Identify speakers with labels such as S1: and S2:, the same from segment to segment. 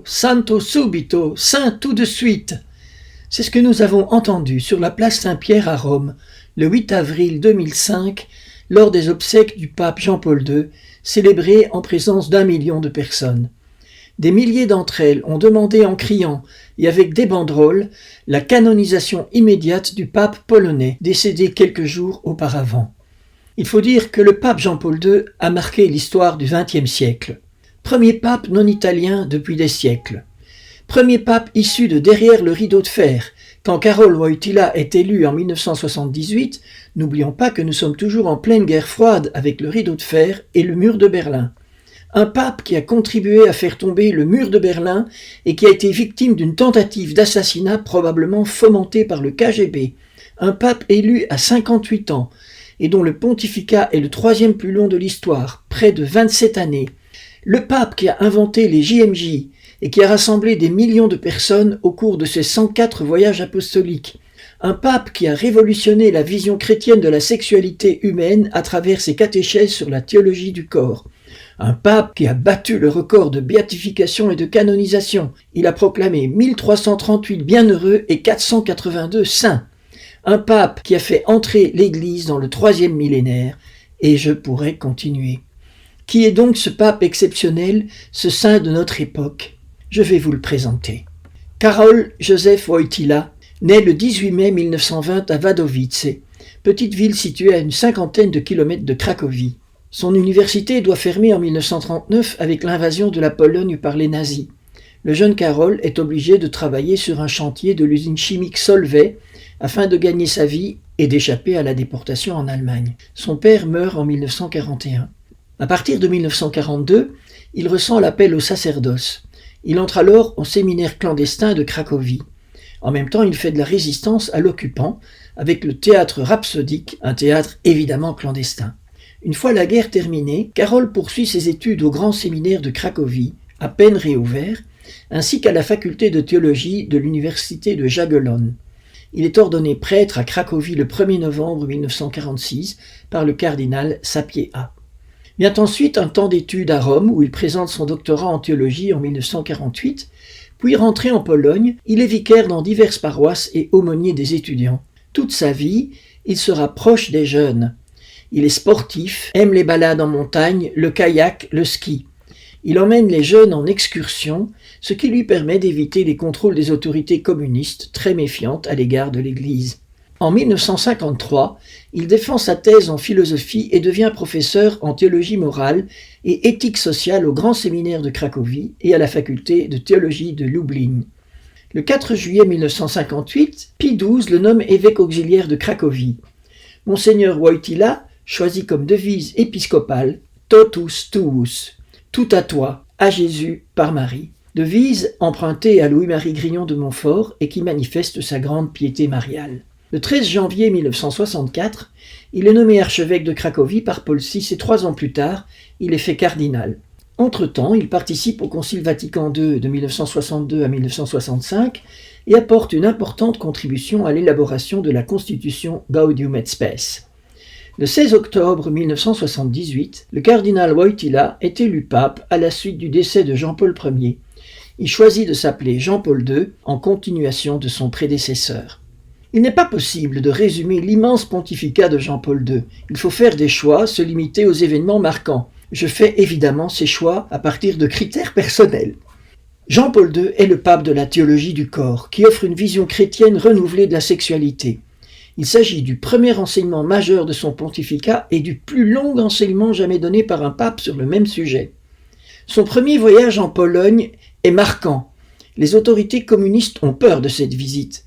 S1: santo subito, saint tout de suite. C'est ce que nous avons entendu sur la place Saint-Pierre à Rome, le 8 avril 2005, lors des obsèques du pape Jean-Paul II, célébrées en présence d'1 million de personnes. Des milliers d'entre elles ont demandé en criant et avec des banderoles la canonisation immédiate du pape polonais, décédé quelques jours auparavant. Il faut dire que le pape Jean-Paul II a marqué l'histoire du XXe siècle. Premier pape non italien depuis des siècles. Premier pape issu de derrière le rideau de fer. Quand Karol Wojtyła est élu en 1978, n'oublions pas que nous sommes toujours en pleine guerre froide avec le rideau de fer et le mur de Berlin. Un pape qui a contribué à faire tomber le mur de Berlin et qui a été victime d'une tentative d'assassinat probablement fomentée par le KGB. Un pape élu à 58 ans et dont le pontificat est le 3e plus long de l'histoire, près de 27 années. Le pape qui a inventé les JMJ et qui a rassemblé des millions de personnes au cours de ses 104 voyages apostoliques. Un pape qui a révolutionné la vision chrétienne de la sexualité humaine à travers ses catéchèses sur la théologie du corps. Un pape qui a battu le record de béatification et de canonisation. Il a proclamé 1338 bienheureux et 482 saints. Un pape qui a fait entrer l'Église dans le 3e millénaire, et je pourrais continuer. Qui est donc ce pape exceptionnel, ce saint de notre époque ? Je vais vous le présenter. Karol Józef Wojtyła, né le 18 mai 1920 à Wadowice, petite ville située à une 50aine de kilomètres de Cracovie. Son université doit fermer en 1939 avec l'invasion de la Pologne par les nazis. Le jeune Karol est obligé de travailler sur un chantier de l'usine chimique Solvay afin de gagner sa vie et d'échapper à la déportation en Allemagne. Son père meurt en 1941. À partir de 1942, il ressent l'appel au sacerdoce. Il entre alors au séminaire clandestin de Cracovie. En même temps, il fait de la résistance à l'occupant avec le théâtre rhapsodique, un théâtre évidemment clandestin. Une fois la guerre terminée, Karol poursuit ses études au grand séminaire de Cracovie, à peine réouvert, ainsi qu'à la faculté de théologie de l'université de Jagiellon. Il est ordonné prêtre à Cracovie le 1er novembre 1946 par le cardinal Sapieha. Vient ensuite un temps d'études à Rome où il présente son doctorat en théologie en 1948, puis rentré en Pologne, il est vicaire dans diverses paroisses et aumônier des étudiants. Toute sa vie, il sera proche des jeunes. Il est sportif, aime les balades en montagne, le kayak, le ski. Il emmène les jeunes en excursion, ce qui lui permet d'éviter les contrôles des autorités communistes très méfiantes à l'égard de l'Église. En 1953, il défend sa thèse en philosophie et devient professeur en théologie morale et éthique sociale au Grand Séminaire de Cracovie et à la faculté de théologie de Lublin. Le 4 juillet 1958, Pie XII le nomme évêque auxiliaire de Cracovie. Monseigneur Wojtyła choisit comme devise épiscopale « Totus tuus », « Tout à toi, à Jésus par Marie », devise empruntée à Louis-Marie Grignon de Montfort et qui manifeste sa grande piété mariale. Le 13 janvier 1964, il est nommé archevêque de Cracovie par Paul VI et 3 ans plus tard, il est fait cardinal. Entre-temps, il participe au Concile Vatican II de 1962 à 1965 et apporte une importante contribution à l'élaboration de la Constitution Gaudium et Spes. Le 16 octobre 1978, le cardinal Wojtyła est élu pape à la suite du décès de Jean-Paul Ier. Il choisit de s'appeler Jean-Paul II en continuation de son prédécesseur. Il n'est pas possible de résumer l'immense pontificat de Jean-Paul II. Il faut faire des choix, se limiter aux événements marquants. Je fais évidemment ces choix à partir de critères personnels. Jean-Paul II est le pape de la théologie du corps, qui offre une vision chrétienne renouvelée de la sexualité. Il s'agit du premier enseignement majeur de son pontificat et du plus long enseignement jamais donné par un pape sur le même sujet. Son premier voyage en Pologne est marquant. Les autorités communistes ont peur de cette visite.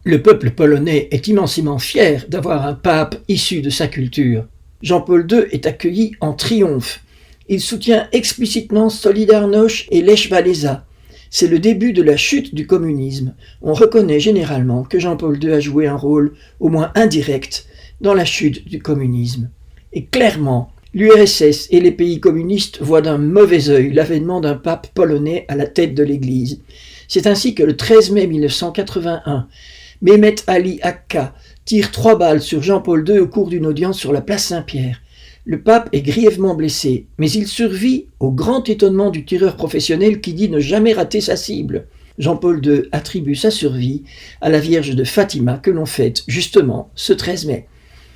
S1: Le peuple polonais est immensément fier d'avoir un pape issu de sa culture. Jean-Paul II est accueilli en triomphe. Il soutient explicitement Solidarność et Lech Walesa. C'est le début de la chute du communisme. On reconnaît généralement que Jean-Paul II a joué un rôle, au moins indirect, dans la chute du communisme. Et clairement, l'URSS et les pays communistes voient d'un mauvais œil l'avènement d'un pape polonais à la tête de l'Église. C'est ainsi que le 13 mai 1981, Mehmet Ali Akka tire 3 balles sur Jean-Paul II au cours d'une audience sur la place Saint-Pierre. Le pape est grièvement blessé, mais il survit au grand étonnement du tireur professionnel qui dit ne jamais rater sa cible. Jean-Paul II attribue sa survie à la Vierge de Fatima que l'on fête justement ce 13 mai.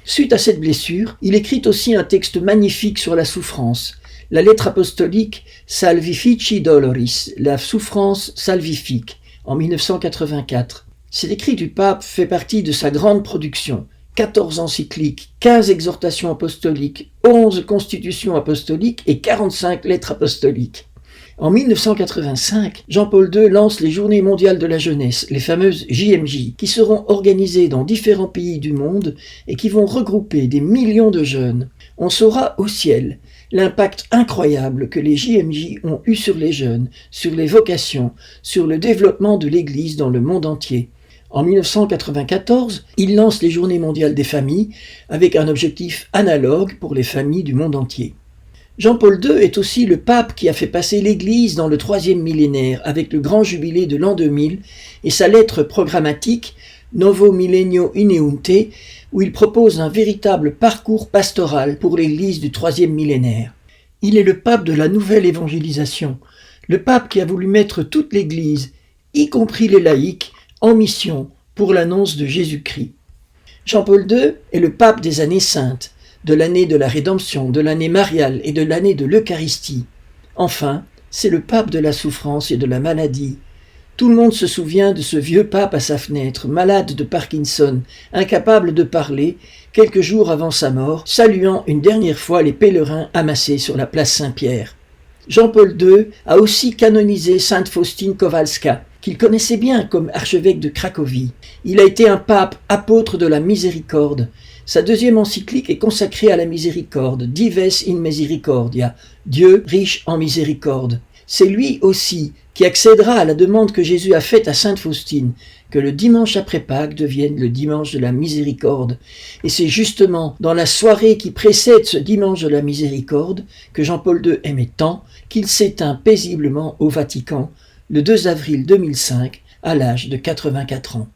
S1: Suite à cette blessure, il écrit aussi un texte magnifique sur la souffrance, la lettre apostolique Salvifici Doloris, la souffrance salvifique, en 1984. Cet écrit du pape fait partie de sa grande production. 14 encycliques, 15 exhortations apostoliques, 11 constitutions apostoliques et 45 lettres apostoliques. En 1985, Jean-Paul II lance les Journées mondiales de la jeunesse, les fameuses JMJ, qui seront organisées dans différents pays du monde et qui vont regrouper des millions de jeunes. On saura au ciel l'impact incroyable que les JMJ ont eu sur les jeunes, sur les vocations, sur le développement de l'Église dans le monde entier. En 1994, il lance les Journées mondiales des familles avec un objectif analogue pour les familles du monde entier. Jean-Paul II est aussi le pape qui a fait passer l'Église dans le 3e millénaire avec le grand jubilé de l'an 2000 et sa lettre programmatique Novo Millennio Ineunte où il propose un véritable parcours pastoral pour l'Église du 3e millénaire. Il est le pape de la nouvelle évangélisation, le pape qui a voulu mettre toute l'Église, y compris les laïcs, en mission pour l'annonce de Jésus-Christ. Jean-Paul II est le pape des années saintes, de l'année de la rédemption, de l'année mariale et de l'année de l'Eucharistie. Enfin, c'est le pape de la souffrance et de la maladie. Tout le monde se souvient de ce vieux pape à sa fenêtre, malade de Parkinson, incapable de parler, quelques jours avant sa mort, saluant une dernière fois les pèlerins amassés sur la place Saint-Pierre. Jean-Paul II a aussi canonisé sainte Faustine Kowalska, qu'il connaissait bien comme archevêque de Cracovie. Il a été un pape apôtre de la miséricorde. Sa 2e encyclique est consacrée à la miséricorde, Dives in Misericordia, Dieu riche en miséricorde. C'est lui aussi qui accédera à la demande que Jésus a faite à sainte Faustine, que le dimanche après Pâques devienne le dimanche de la miséricorde. Et c'est justement dans la soirée qui précède ce dimanche de la miséricorde que Jean-Paul II aimait tant qu'il s'éteint paisiblement au Vatican le 2 avril 2005 à l'âge de 84 ans.